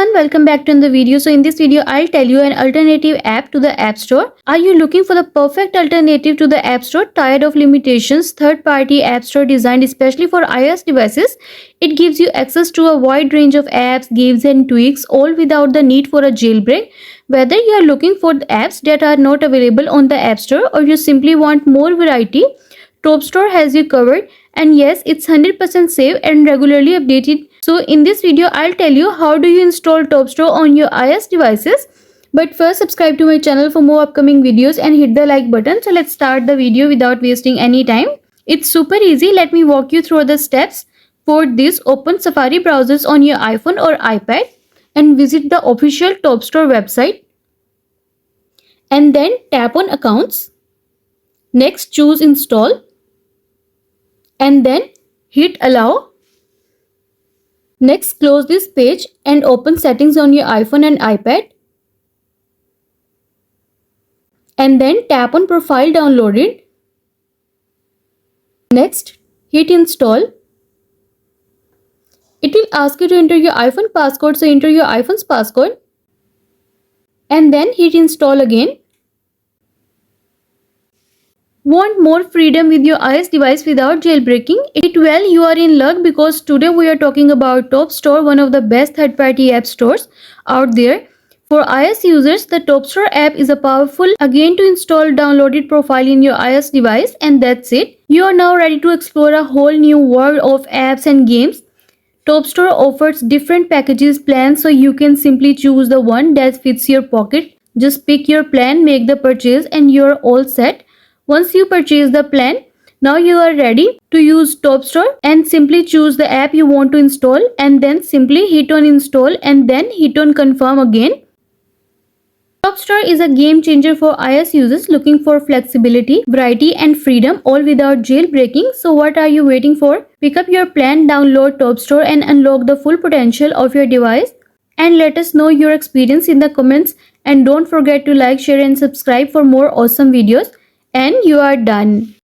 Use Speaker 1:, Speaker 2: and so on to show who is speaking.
Speaker 1: everyone, welcome back to another video. So in this video, I'll tell you an alternative app to the App Store. Are you looking for the perfect alternative to the App Store? Tired of limitations? Third-party App Store designed especially for iOS devices? It gives you access to a wide range of apps, games and tweaks, all without the need for a jailbreak. Whether you are looking for the apps that are not available on the App Store or you simply want more variety, TopStore has you covered. And yes, it's 100% safe and regularly updated. So in this video, I'll tell you how do you install TopStore on your iOS devices. But first, subscribe to my channel for more upcoming videos and hit the like button. So let's start the video without wasting any time. It's super easy. Let me walk you through the steps. For this, open Safari browsers on your iPhone or iPad and visit the official TopStore website. And then tap on Accounts. Next, choose Install. And then hit Allow. Next, close this page and open Settings on your iPhone and iPad. And then tap on Profile Downloaded. Next, hit Install. It will ask you to enter your iPhone passcode, so enter your iPhone's passcode. And then hit Install again. Want more freedom with your iOS device without jailbreaking? Well, you are in luck because today we are talking about TopStore, one of the best third-party app stores out there. For iOS users, the TopStore app is a powerful, again to install downloaded profile in your iOS device, and that's it. You are now ready to explore a whole new world of apps and games. TopStore offers different packages plans, so you can simply choose the one that fits your pocket. Just pick your plan, make the purchase, and you're all set. Once you purchase the plan, now you are ready to use TopStore and simply choose the app you want to install and then simply hit on install and then hit on confirm again. TopStore is a game changer for iOS users looking for flexibility, variety and freedom, all without jailbreaking. So what are you waiting for? Pick up your plan, download TopStore and unlock the full potential of your device. And let us know your experience in the comments, and don't forget to like, share and subscribe for more awesome videos. And you are done.